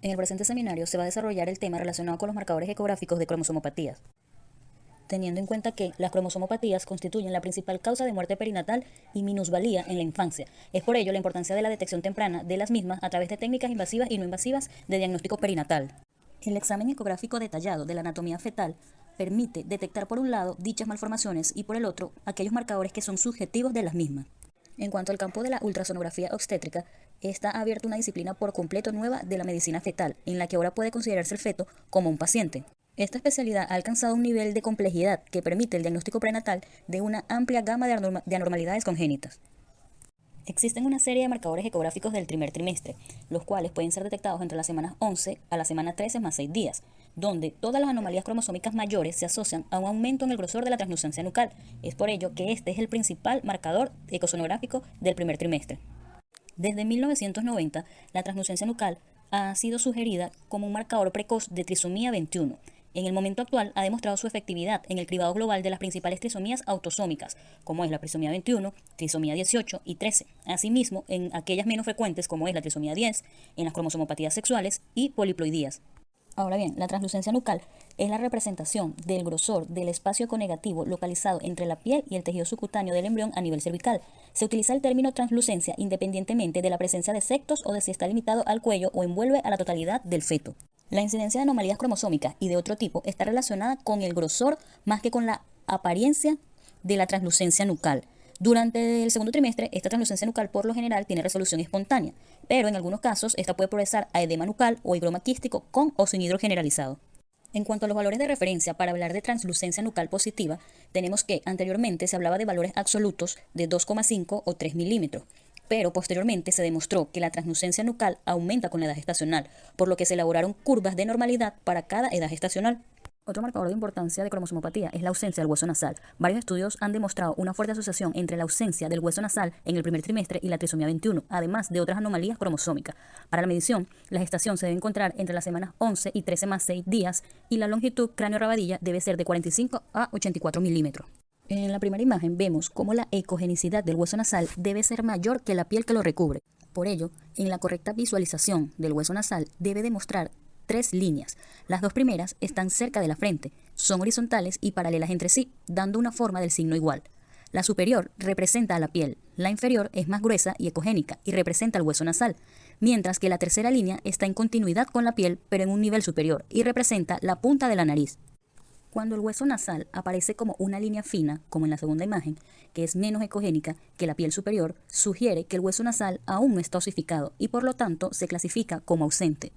En el presente seminario se va a desarrollar el tema relacionado con los marcadores ecográficos de cromosomopatías, teniendo en cuenta que las cromosomopatías constituyen la principal causa de muerte perinatal y minusvalía en la infancia. Es por ello la importancia de la detección temprana de las mismas a través de técnicas invasivas y no invasivas de diagnóstico perinatal. El examen ecográfico detallado de la anatomía fetal permite detectar por un lado dichas malformaciones y por el otro aquellos marcadores que son subjetivos de las mismas. En cuanto al campo de la ultrasonografía obstétrica, está abierta una disciplina por completo nueva de la medicina fetal, en la que ahora puede considerarse el feto como un paciente. Esta especialidad ha alcanzado un nivel de complejidad que permite el diagnóstico prenatal de una amplia gama de anormalidades congénitas. Existen una serie de marcadores ecográficos del primer trimestre, los cuales pueden ser detectados entre las semanas 11 a la semana 13 más 6 días, donde todas las anomalías cromosómicas mayores se asocian a un aumento en el grosor de la translucencia nucal. Es por ello que este es el principal marcador ecosonográfico del primer trimestre. Desde 1990, la translucencia nucal ha sido sugerida como un marcador precoz de trisomía 21. En el momento actual ha demostrado su efectividad en el cribado global de las principales trisomías autosómicas, como es la trisomía 21, trisomía 18 y 13. Asimismo, en aquellas menos frecuentes, como es la trisomía 10, en las cromosomopatías sexuales y poliploidías. Ahora bien, la translucencia nucal es la representación del grosor del espacio econegativo localizado entre la piel y el tejido subcutáneo del embrión a nivel cervical. Se utiliza el término translucencia independientemente de la presencia de sectos o de si está limitado al cuello o envuelve a la totalidad del feto. La incidencia de anomalías cromosómicas y de otro tipo está relacionada con el grosor más que con la apariencia de la translucencia nucal. Durante el segundo trimestre, esta translucencia nucal por lo general tiene resolución espontánea, pero en algunos casos esta puede progresar a edema nucal o higroma quístico con o sin hidro generalizado. En cuanto a los valores de referencia para hablar de translucencia nucal positiva, tenemos que anteriormente se hablaba de valores absolutos de 2,5 o 3 milímetros, pero posteriormente se demostró que la translucencia nucal aumenta con la edad gestacional, por lo que se elaboraron curvas de normalidad para cada edad gestacional. Otro marcador de importancia de cromosomopatía es la ausencia del hueso nasal. Varios estudios han demostrado una fuerte asociación entre la ausencia del hueso nasal en el primer trimestre y la trisomía 21, además de otras anomalías cromosómicas. Para la medición, la gestación se debe encontrar entre las semanas 11 y 13 más 6 días y la longitud cráneo-rabadilla debe ser de 45 a 84 milímetros. En la primera imagen vemos cómo la ecogenicidad del hueso nasal debe ser mayor que la piel que lo recubre. Por ello, en la correcta visualización del hueso nasal debe demostrar 3 líneas. Las dos primeras están cerca de la frente, son horizontales y paralelas entre sí, dando una forma del signo igual. La superior representa a la piel, la inferior es más gruesa y ecogénica y representa el hueso nasal, mientras que la tercera línea está en continuidad con la piel pero en un nivel superior y representa la punta de la nariz. Cuando el hueso nasal aparece como una línea fina, como en la segunda imagen, que es menos ecogénica que la piel superior, sugiere que el hueso nasal aún no está osificado y por lo tanto se clasifica como ausente.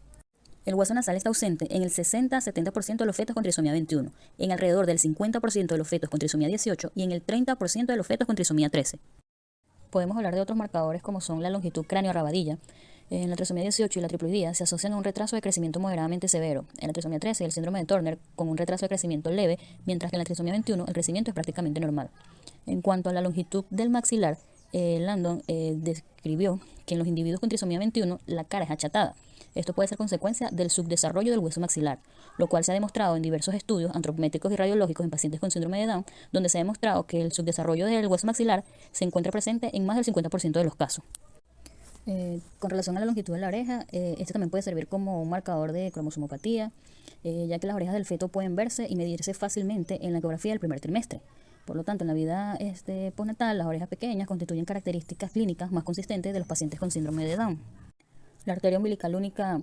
El hueso nasal está ausente en el 60-70% de los fetos con trisomía 21, en alrededor del 50% de los fetos con trisomía 18 y en el 30% de los fetos con trisomía 13. Podemos hablar de otros marcadores como son la longitud cráneo-rabadilla. En la trisomía 18 y la triploidía se asocian a un retraso de crecimiento moderadamente severo. En la trisomía 13 el síndrome de Turner con un retraso de crecimiento leve, mientras que en la trisomía 21 el crecimiento es prácticamente normal. En cuanto a la longitud del maxilar, Landon describió que en los individuos con trisomía 21 la cara es achatada. Esto puede ser consecuencia del subdesarrollo del hueso maxilar, lo cual se ha demostrado en diversos estudios antropométricos y radiológicos en pacientes con síndrome de Down, donde se ha demostrado que el subdesarrollo del hueso maxilar se encuentra presente en más del 50% de los casos. Con relación a la longitud de la oreja, este también puede servir como un marcador de cromosomopatía, ya que las orejas del feto pueden verse y medirse fácilmente en la ecografía del primer trimestre. Por lo tanto, en la vida postnatal, las orejas pequeñas constituyen características clínicas más consistentes de los pacientes con síndrome de Down. La arteria umbilical única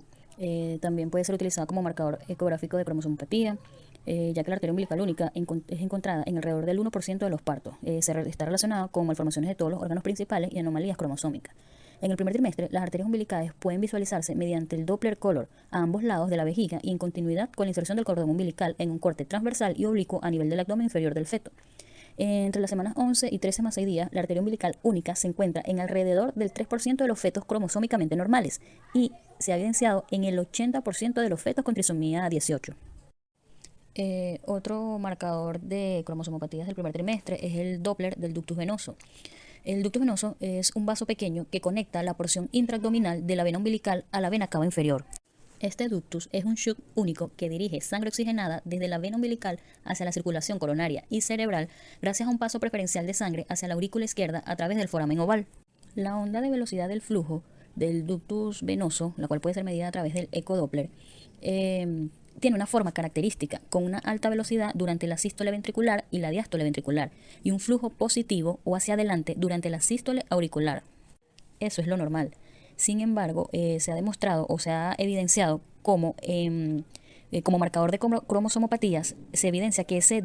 también puede ser utilizada como marcador ecográfico de cromosomopatía, ya que la arteria umbilical única es encontrada en alrededor del 1% de los partos. Está relacionada con malformaciones de todos los órganos principales y anomalías cromosómicas. En el primer trimestre, las arterias umbilicales pueden visualizarse mediante el Doppler color a ambos lados de la vejiga y en continuidad con la inserción del cordón umbilical en un corte transversal y oblicuo a nivel del abdomen inferior del feto. Entre las semanas 11 y 13 más 6 días, la arteria umbilical única se encuentra en alrededor del 3% de los fetos cromosómicamente normales y se ha evidenciado en el 80% de los fetos con trisomía 18. Otro marcador de cromosomopatías del primer trimestre es el Doppler del ductus venoso. El ductus venoso es un vaso pequeño que conecta la porción intraabdominal de la vena umbilical a la vena cava inferior. Este ductus es un shunt único que dirige sangre oxigenada desde la vena umbilical hacia la circulación coronaria y cerebral gracias a un paso preferencial de sangre hacia la aurícula izquierda a través del foramen oval. La onda de velocidad del flujo del ductus venoso, la cual puede ser medida a través del ecodoppler, tiene una forma característica, con una alta velocidad durante la sístole ventricular y la diástole ventricular, y un flujo positivo o hacia adelante durante la sístole auricular. Eso es lo normal. Sin embargo, se ha demostrado o se ha evidenciado como marcador de cromosomopatías, se evidencia que ese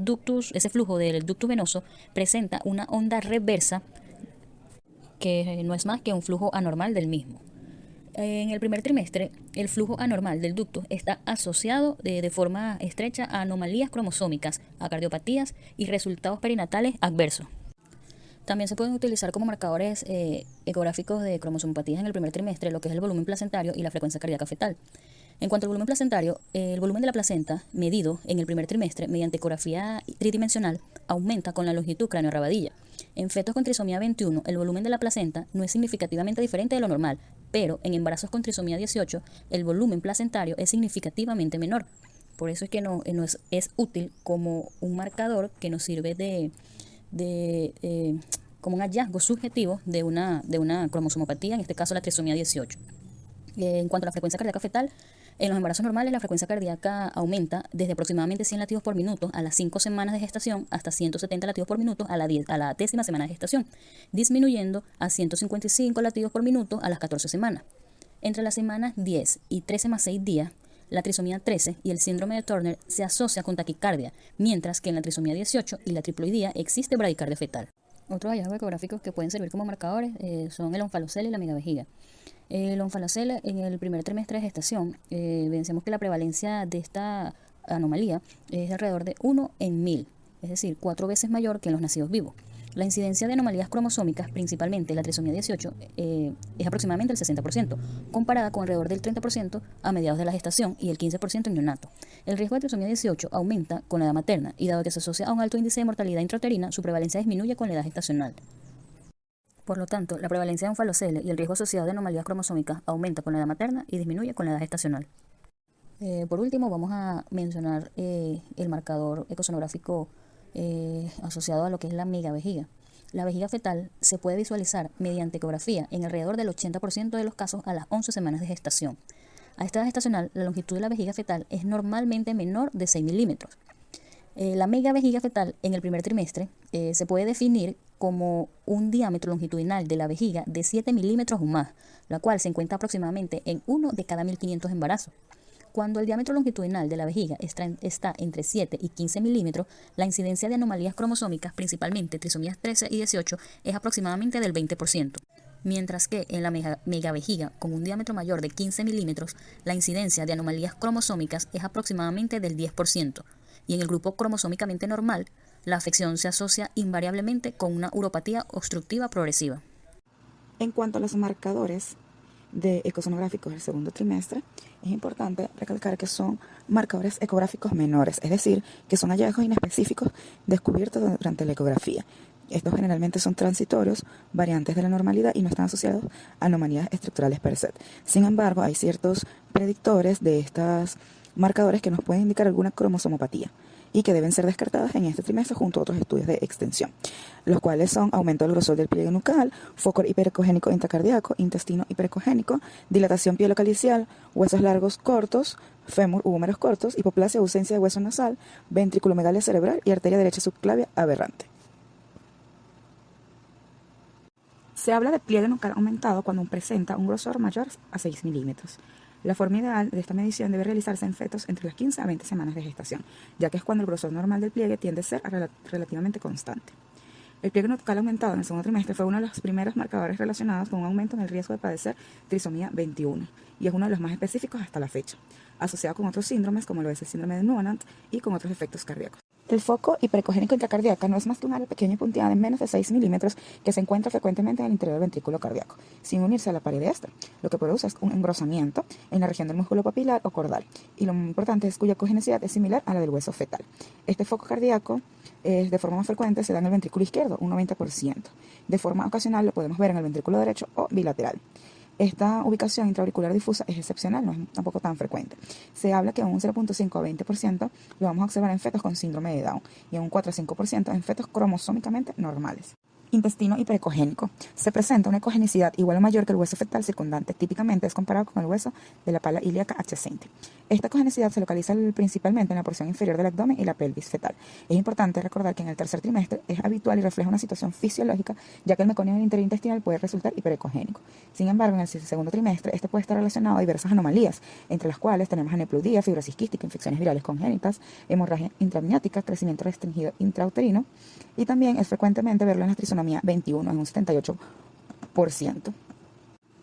flujo del ductus venoso presenta una onda reversa que no es más que un flujo anormal del mismo. En el primer trimestre, el flujo anormal del ductus está asociado de forma estrecha a anomalías cromosómicas, a cardiopatías y resultados perinatales adversos. También se pueden utilizar como marcadores ecográficos de cromosomopatías en el primer trimestre lo que es el volumen placentario y la frecuencia cardíaca fetal. En cuanto al volumen placentario, el volumen de la placenta, medido en el primer trimestre mediante ecografía tridimensional, aumenta con la longitud cráneo-rabadilla. En fetos con trisomía 21, el volumen de la placenta no es significativamente diferente de lo normal, pero en embarazos con trisomía 18, el volumen placentario es significativamente menor. Por eso es que es útil como un marcador que nos sirve como un hallazgo subjetivo de una cromosomopatía, en este caso la trisomía 18. En cuanto a la frecuencia cardíaca fetal, en los embarazos normales la frecuencia cardíaca aumenta desde aproximadamente 100 latidos por minuto a las 5 semanas de gestación hasta 170 latidos por minuto a la 10ª semana de gestación, disminuyendo a 155 latidos por minuto a las 14 semanas. Entre las semanas 10 y 13 más 6 días, la trisomía 13 y el síndrome de Turner se asocia con taquicardia, mientras que en la trisomía 18 y la triploidía existe bradicardia fetal. Otros hallazgos ecográficos que pueden servir como marcadores son el onfalocele y la megavejiga. El onfalocele en el primer trimestre de gestación, evidenciamos que la prevalencia de esta anomalía es de alrededor de 1 en 1000, es decir, 4 veces mayor que en los nacidos vivos. La incidencia de anomalías cromosómicas, principalmente la trisomía 18, es aproximadamente el 60%, comparada con alrededor del 30% a mediados de la gestación y el 15% en neonato. El riesgo de trisomía 18 aumenta con la edad materna y dado que se asocia a un alto índice de mortalidad intrauterina, su prevalencia disminuye con la edad gestacional. Por lo tanto, la prevalencia de onfalocele y el riesgo asociado de anomalías cromosómicas aumenta con la edad materna y disminuye con la edad gestacional. Por último, vamos a mencionar el marcador ecosonográfico asociado a lo que es la megavejiga. La vejiga fetal se puede visualizar mediante ecografía en alrededor del 80% de los casos a las 11 semanas de gestación. A esta edad gestacional, la longitud de la vejiga fetal es normalmente menor de 6 milímetros. La megavejiga fetal en el primer trimestre se puede definir como un diámetro longitudinal de la vejiga de 7 milímetros o más, la cual se encuentra aproximadamente en 1 de cada 1500 embarazos. Cuando el diámetro longitudinal de la vejiga está entre 7 y 15 milímetros, la incidencia de anomalías cromosómicas, principalmente trisomías 13 y 18, es aproximadamente del 20%. Mientras que en la megavejiga con un diámetro mayor de 15 milímetros, la incidencia de anomalías cromosómicas es aproximadamente del 10%. Y en el grupo cromosómicamente normal, la afección se asocia invariablemente con una uropatía obstructiva progresiva. En cuanto a los marcadores de ecosonográficos del segundo trimestre, es importante recalcar que son marcadores ecográficos menores, es decir, que son hallazgos inespecíficos descubiertos durante la ecografía. Estos generalmente son transitorios, variantes de la normalidad y no están asociados a anomalías estructurales per se. Sin embargo, hay ciertos predictores de estos marcadores que nos pueden indicar alguna cromosomopatía y que deben ser descartadas en este trimestre junto a otros estudios de extensión, los cuales son aumento del grosor del pliegue nucal, foco hiperecogénico intracardíaco, intestino hiperecogénico, dilatación pielocalicial, huesos largos cortos, fémur u húmeros cortos, hipoplasia, ausencia de hueso nasal, ventriculomegalia cerebral y arteria derecha subclavia aberrante. Se habla de pliegue nucal aumentado cuando presenta un grosor mayor a 6 milímetros. La forma ideal de esta medición debe realizarse en fetos entre las 15 a 20 semanas de gestación, ya que es cuando el grosor normal del pliegue tiende a ser relativamente constante. El pliegue nucal aumentado en el segundo trimestre fue uno de los primeros marcadores relacionados con un aumento en el riesgo de padecer trisomía 21 y es uno de los más específicos hasta la fecha, asociado con otros síndromes como lo es el síndrome de Noonan y con otros efectos cardíacos. El foco hiperecogénico intracardíaco no es más que un área pequeña y punteada de menos de 6 milímetros que se encuentra frecuentemente en el interior del ventrículo cardíaco, sin unirse a la pared de este. Lo que produce es un engrosamiento en la región del músculo papilar o cordal, y lo muy importante es cuya cogenicidad es similar a la del hueso fetal. Este foco cardíaco de forma más frecuente se da en el ventrículo izquierdo, un 90%. De forma ocasional lo podemos ver en el ventrículo derecho o bilateral. Esta ubicación intraauricular difusa es excepcional, no es tampoco tan frecuente. Se habla que un 0.5 a 20% lo vamos a observar en fetos con síndrome de Down y un 4 a 5% en fetos cromosómicamente normales. Intestino hiperecogénico. Se presenta una ecogenicidad igual o mayor que el hueso fetal circundante. Típicamente es comparado con el hueso de la pala ilíaca adyacente. Esta ecogenicidad se localiza principalmente en la porción inferior del abdomen y la pelvis fetal. Es importante recordar que en el tercer trimestre es habitual y refleja una situación fisiológica, ya que el meconio interintestinal puede resultar hiperecogénico. Sin embargo, en el segundo trimestre, este puede estar relacionado a diversas anomalías, entre las cuales tenemos aneuploidía, fibrosis quística, infecciones virales congénitas, hemorragia intraamniótica, crecimiento restringido intrauterino, y también es frecuentemente verlo en la trisonomía 21 en un 78%.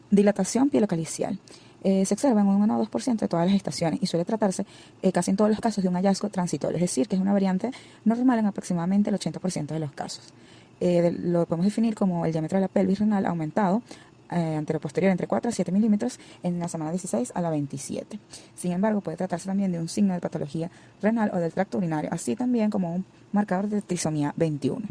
Dilatación pielocalicial. Se observa en un 1 o 2% de todas las estaciones y suele tratarse casi en todos los casos de un hallazgo transitorio, es decir, que es una variante normal en aproximadamente el 80% de los casos. Lo podemos definir como el diámetro de la pelvis renal aumentado anteroposterior entre 4 a 7 milímetros en la semana 16 a la 27. Sin embargo, puede tratarse también de un signo de patología renal o del tracto urinario, así también como un marcador de trisomía 21.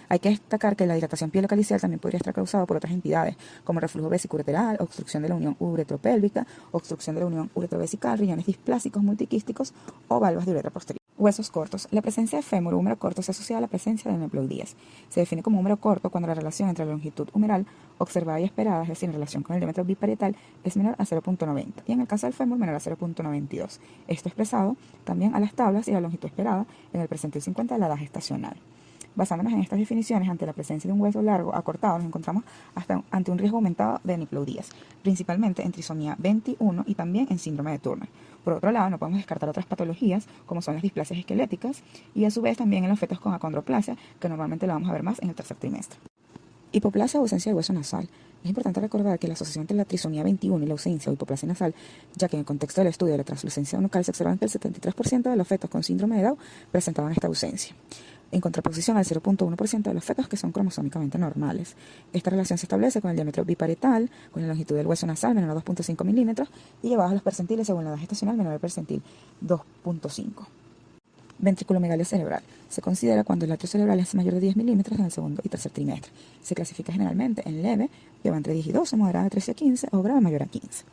Hay que destacar que la dilatación pielocalicial también podría estar causada por otras entidades, como reflujo vesicoureteral, obstrucción de la unión uretropélvica, obstrucción de la unión uretrovesical, riñones displásicos multiquísticos o valvas de uretra posterior. Huesos cortos. La presencia de fémur o húmero corto se asocia a la presencia de aneuploidías. Se define como húmero corto cuando la relación entre la longitud humeral observada y esperada, es decir, en relación con el diámetro biparietal, es menor a 0.90 y en el caso del fémur menor a 0.92. Esto expresado también a las tablas y la longitud esperada en el percentil 50 de la edad gestacional. Basándonos en estas definiciones, ante la presencia de un hueso largo acortado, nos encontramos ante un riesgo aumentado de aneuploidías, principalmente en trisomía 21 y también en síndrome de Turner. Por otro lado, no podemos descartar otras patologías, como son las displasias esqueléticas, y a su vez también en los fetos con acondroplasia, que normalmente la vamos a ver más en el tercer trimestre. Hipoplasia o ausencia de hueso nasal. Es importante recordar que la asociación entre la trisomía 21 y la ausencia o hipoplasia nasal, ya que en el contexto del estudio de la translucencia nucal se observa que el 73% de los fetos con síndrome de Down presentaban esta ausencia, en contraposición al 0.1% de los fetos que son cromosómicamente normales. Esta relación se establece con el diámetro biparietal, con la longitud del hueso nasal menor a 2.5 milímetros y llevados a los percentiles según la edad gestacional menor al percentil 2.5. Ventriculomegalia cerebral. Se considera cuando el atrio cerebral es mayor de 10 milímetros en el segundo y tercer trimestre. Se clasifica generalmente en leve, que va entre 10 y 12, moderada de 13 a 15 o grave mayor a 15.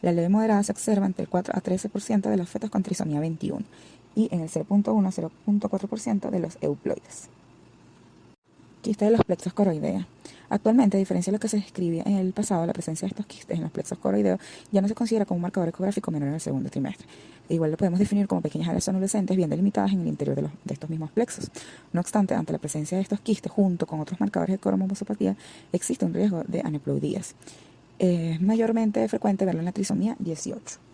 La leve moderada se observa entre el 4 a 13% de los fetos con trisomía 21 y en el 0.1 a 0.4% de los euploides. Quiste de los plexos coroideos. Actualmente, a diferencia de lo que se describía en el pasado, la presencia de estos quistes en los plexos coroideos ya no se considera como un marcador ecográfico menor en el segundo trimestre. Igual lo podemos definir como pequeñas áreas sonolescentes bien delimitadas en el interior de estos mismos plexos. No obstante, ante la presencia de estos quistes junto con otros marcadores de cromosomopatía, existe un riesgo de aneuploidías. Es mayormente frecuente verlo en la trisomía 18.